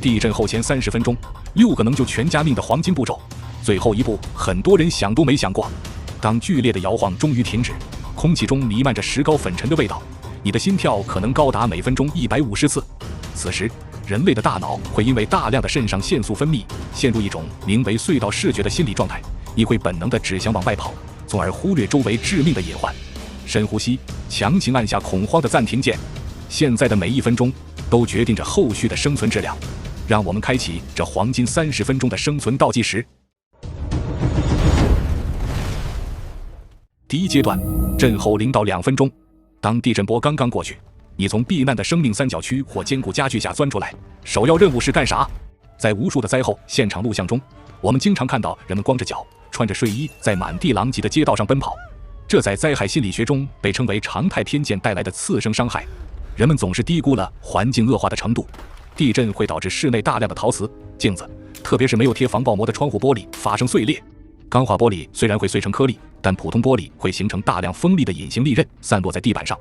地震后前30分钟，6个能救全家命的黄金步骤。最后一步，很多人想都没想过。当剧烈的摇晃终于停止，空气中弥漫着石膏粉尘的味道，你的心跳可能高达每分钟150次。此时，人类的大脑会因为大量的肾上腺素分泌，陷入一种名为隧道视觉的心理状态，你会本能地只想往外跑，从而忽略周围致命的隐患。深呼吸，强行按下恐慌的暂停键。现在的每1分钟都决定着后续的生存质量。让我们开启这黄金30分钟的生存倒计时。第一阶段，震后0到2分钟。当地震波刚刚过去，你从避难的生命三角区或坚固家具下钻出来，首要任务是干啥？在无数的灾后现场录像中，我们经常看到人们光着脚，穿着睡衣，在满地狼藉的街道上奔跑。这在灾害心理学中被称为常态偏见带来的次生伤害。人们总是低估了环境恶化的程度。地震会导致室内大量的陶瓷、镜子，特别是没有贴防爆膜的窗户玻璃发生碎裂。钢化玻璃虽然会碎成颗粒，但普通玻璃会形成大量锋利的隐形利刃，散落在地板上。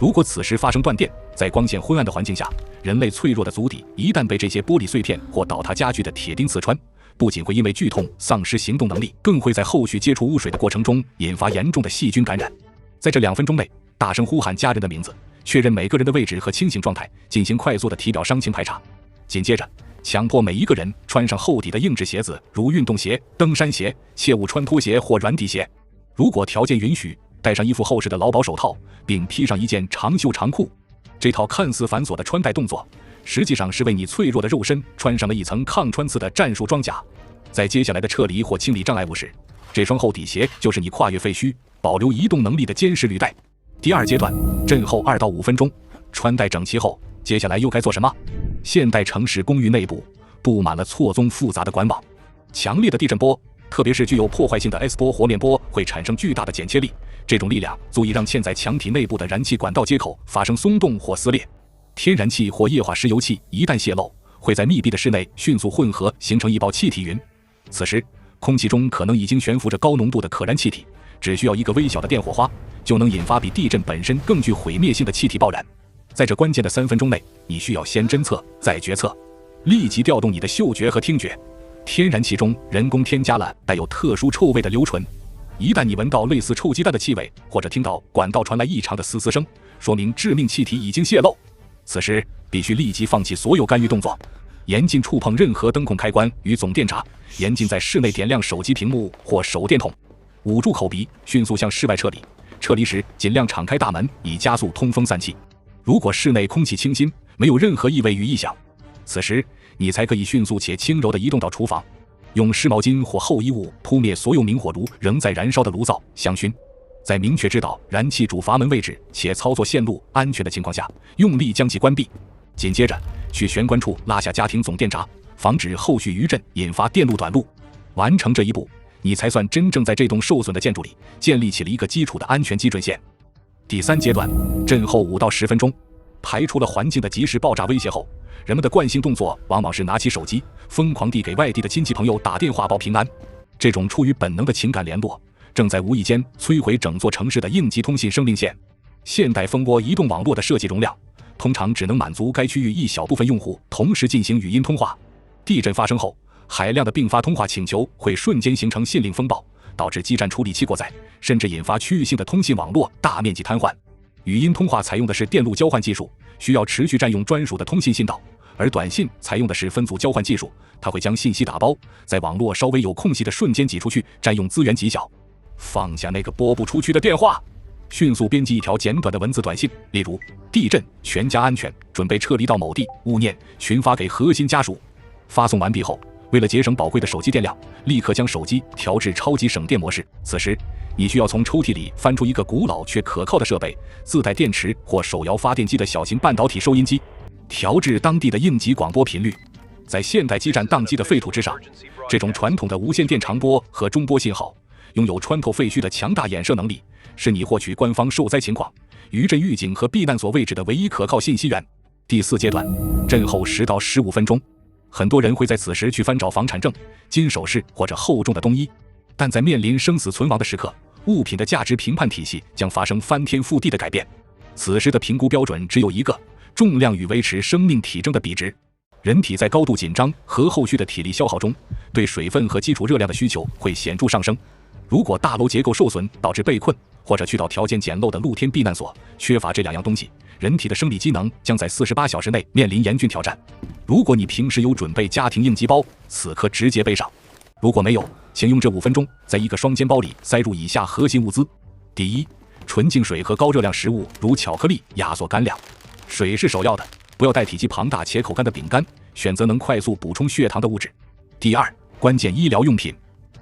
如果此时发生断电，在光线昏暗的环境下，人类脆弱的足底一旦被这些玻璃碎片或倒塌家具的铁钉刺穿，不仅会因为剧痛丧失行动能力，更会在后续接触污水的过程中引发严重的细菌感染。在这2分钟内，大声呼喊家人的名字，确认每个人的位置和清醒状态，进行快速的体表伤情排查。紧接着，强迫每一个人穿上厚底的硬质鞋子，如运动鞋、登山鞋，切勿穿拖鞋或软底鞋。如果条件允许，戴上一副厚实的劳保手套，并披上一件长袖长裤。这套看似繁琐的穿戴动作，实际上是为你脆弱的肉身穿上了一层抗穿刺的战术装甲。在接下来的撤离或清理障碍物时，这双厚底鞋就是你跨越废墟、保留移动能力的坚实履带。第二阶段，震后2到5分钟，穿戴整齐后，接下来又该做什么？现代城市公寓内部布满了错综复杂的管网，强烈的地震波，特别是具有破坏性的 S 波或面波，会产生巨大的剪切力，这种力量足以让嵌在墙体内部的燃气管道接口发生松动或撕裂。天然气或液化石油气一旦泄漏，会在密闭的室内迅速混合，形成一包气体云。此时，空气中可能已经悬浮着高浓度的可燃气体，只需要一个微小的电火花，就能引发比地震本身更具毁灭性的气体爆燃。在这关键的3分钟内，你需要先侦测，再决策，立即调动你的嗅觉和听觉。天然气中人工添加了带有特殊臭味的硫醇，一旦你闻到类似臭鸡蛋的气味，或者听到管道传来异常的嘶嘶声，说明致命气体已经泄漏。此时必须立即放弃所有干预动作，严禁触碰任何灯控开关与总电闸，严禁在室内点亮手机屏幕或手电筒，捂住口鼻，迅速向室外撤离。撤离时尽量敞开大门，以加速通风散气。如果室内空气清新，没有任何异味与异响，此时你才可以迅速且轻柔地移动到厨房，用湿毛巾或厚衣物扑灭所有明火炉仍在燃烧的炉灶、香薰。在明确知道燃气主阀门位置且操作线路安全的情况下，用力将其关闭。紧接着去玄关处拉下家庭总电闸，防止后续余震引发电路短路。完成这一步，你才算真正在这栋受损的建筑里建立起了一个基础的安全基准线。第3阶段，震后5到10分钟，排除了环境的即时爆炸威胁后，人们的惯性动作往往是拿起手机，疯狂地给外地的亲戚朋友打电话报平安。这种出于本能的情感联络，正在无意间摧毁整座城市的应急通信生命线。现代蜂窝移动网络的设计容量，通常只能满足该区域一小部分用户同时进行语音通话。地震发生后，海量的并发通话请求会瞬间形成信令风暴，导致基站处理器过载，甚至引发区域性的通信网络大面积瘫痪。语音通话采用的是电路交换技术，需要持续占用专属的通信信道，而短信采用的是分组交换技术，它会将信息打包，在网络稍微有空隙的瞬间挤出去，占用资源极小。放下那个拨不出去的电话，迅速编辑一条简短的文字短信，例如地震，全家安全，准备撤离到某地，勿念，群发给核心家属。发送完毕后，为了节省宝贵的手机电量，立刻将手机调至超级省电模式。此时你需要从抽屉里翻出一个古老却可靠的设备，自带电池或手摇发电机的小型半导体收音机，调至当地的应急广播频率。在现代基站宕机的废土之上，这种传统的无线电长波和中波信号拥有穿透废墟的强大衍射能力，是你获取官方受灾情况、余震预警和避难所位置的唯一可靠信息源。第4阶段，震后10到15分钟，很多人会在此时去翻找房产证、金首饰或者厚重的冬衣，但在面临生死存亡的时刻，物品的价值评判体系将发生翻天覆地的改变。此时的评估标准只有一个：重量与维持生命体征的比值。人体在高度紧张和后续的体力消耗中，对水分和基础热量的需求会显著上升。如果大楼结构受损导致被困，或者去到条件简陋的露天避难所，缺乏这两样东西，人体的生理机能将在48小时内面临严峻挑战。如果你平时有准备家庭应急包，此刻直接背上；如果没有，请用这5分钟在一个双肩包里塞入以下核心物资：第一，纯净水和高热量食物，如巧克力、压缩干粮。水是首要的，不要带体积庞大且口干的饼干，选择能快速补充血糖的物质。第二，关键医疗用品，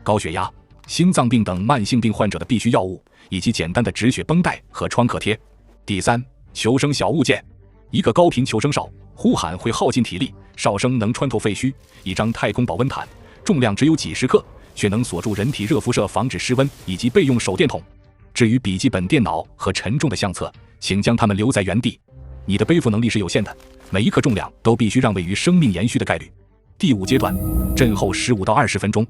高血压、心脏病等慢性病患者的必需药物，以及简单的止血绷带和创可贴。第三，求生小物件，一个高频求生哨，呼喊会耗尽体力，哨声能穿透废墟；一张太空保温毯，重量只有几十克，却能锁住人体热辐射，防止失温，以及备用手电筒。至于笔记本电脑和沉重的相册，请将它们留在原地。你的背负能力是有限的，每一克重量都必须让位于生命延续的概率。第5阶段，震后15到20分钟，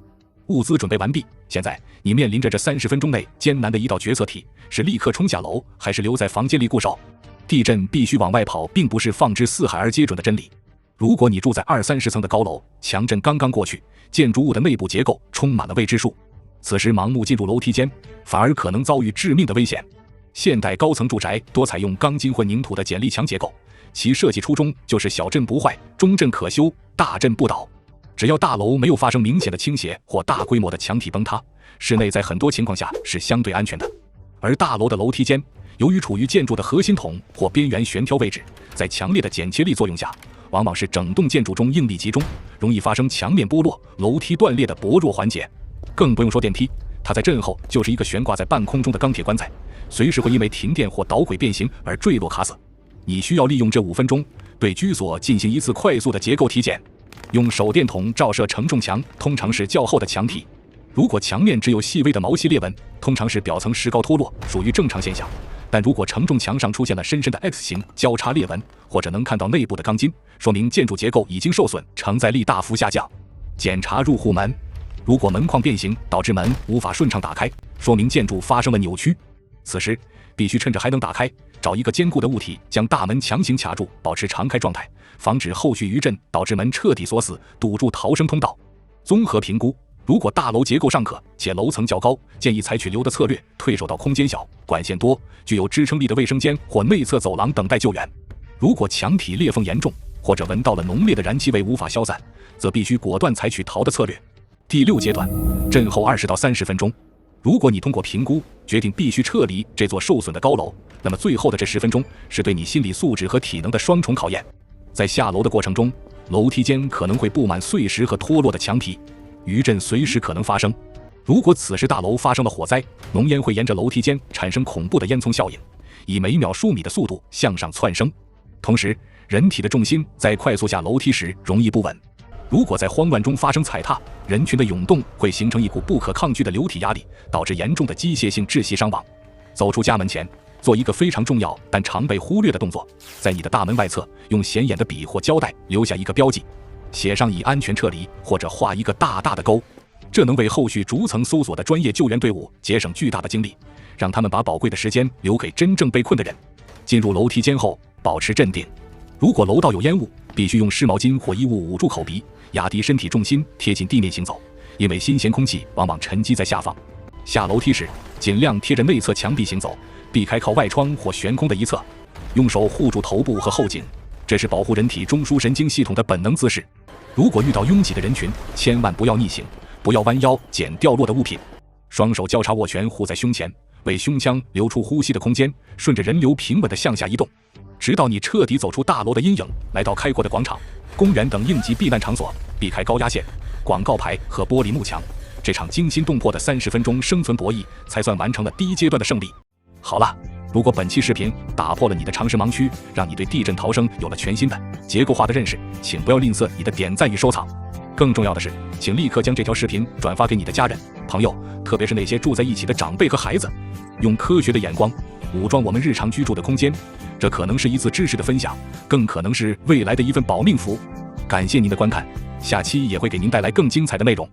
物资准备完毕。现在你面临着这30分钟内艰难的一道决策题：是立刻冲下楼，还是留在房间里固守？地震必须往外跑，并不是放之四海而皆准的真理。如果你住在20-30层的高楼，强震刚刚过去，建筑物的内部结构充满了未知数，此时盲目进入楼梯间，反而可能遭遇致命的危险。现代高层住宅多采用钢筋混凝土的剪力墙结构，其设计初衷就是小震不坏，中震可修，大震不倒。只要大楼没有发生明显的倾斜或大规模的墙体崩塌，室内在很多情况下是相对安全的。而大楼的楼梯间，由于处于建筑的核心筒或边缘悬挑位置，在强烈的剪切力作用下，往往是整栋建筑中应力集中，容易发生墙面剥落、楼梯断裂的薄弱环节。更不用说电梯，它在震后就是一个悬挂在半空中的钢铁棺材，随时会因为停电或导轨变形而坠落卡死。你需要利用这5分钟对居所进行一次快速的结构体检。用手电筒照射承重墙，通常是较厚的墙体。如果墙面只有细微的毛细裂纹，通常是表层石膏脱落，属于正常现象。但如果承重墙上出现了深深的 X 型交叉裂纹，或者能看到内部的钢筋，说明建筑结构已经受损，承载力大幅下降。检查入户门，如果门框变形导致门无法顺畅打开，说明建筑发生了扭曲。此时必须趁着还能打开，找一个坚固的物体将大门强行卡住，保持常开状态，防止后续余震导致门彻底锁死，堵住逃生通道。综合评估，如果大楼结构尚可且楼层较高，建议采取留的策略，退守到空间小、管线多、具有支撑力的卫生间或内侧走廊等待救援。如果墙体裂缝严重，或者闻到了浓烈的燃气味无法消散，则必须果断采取逃的策略。第6阶段，震后20到30分钟。如果你通过评估决定必须撤离这座受损的高楼，那么最后的这10分钟是对你心理素质和体能的双重考验。在下楼的过程中，楼梯间可能会布满碎石和脱落的墙皮，余震随时可能发生。如果此时大楼发生了火灾，浓烟会沿着楼梯间产生恐怖的烟囱效应，以每秒数米的速度向上窜升。同时，人体的重心在快速下楼梯时容易不稳。如果在慌乱中发生踩踏，人群的涌动会形成一股不可抗拒的流体压力，导致严重的机械性窒息伤亡。走出家门前，做一个非常重要但常被忽略的动作，在你的大门外侧用显眼的笔或胶带留下一个标记，写上已安全撤离，或者画一个大大的勾。这能为后续逐层搜索的专业救援队伍节省巨大的精力，让他们把宝贵的时间留给真正被困的人。进入楼梯间后，保持镇定。如果楼道有烟雾，必须用湿毛巾或衣物捂住口鼻，压低身体重心，贴近地面行走，因为新鲜空气往往沉积在下方。下楼梯时，尽量贴着内侧墙壁行走，避开靠外窗或悬空的一侧。用手护住头部和后颈，这是保护人体中枢神经系统的本能姿势。如果遇到拥挤的人群，千万不要逆行，不要弯腰捡掉落的物品。双手交叉握拳护在胸前，为胸腔留出呼吸的空间，顺着人流平稳地向下移动，直到你彻底走出大楼的阴影，来到开阔的广场、公园等应急避难场所，避开高压线、广告牌和玻璃幕墙。这场惊心动魄的30分钟生存博弈才算完成了第1阶段的胜利。好了，如果本期视频打破了你的常识盲区，让你对地震逃生有了全新的结构化的认识，请不要吝啬你的点赞与收藏。更重要的是，请立刻将这条视频转发给你的家人、朋友，特别是那些住在一起的长辈和孩子。用科学的眼光武装我们日常居住的空间，这可能是一次知识的分享，更可能是未来的一份保命符。感谢您的观看，下期也会给您带来更精彩的内容。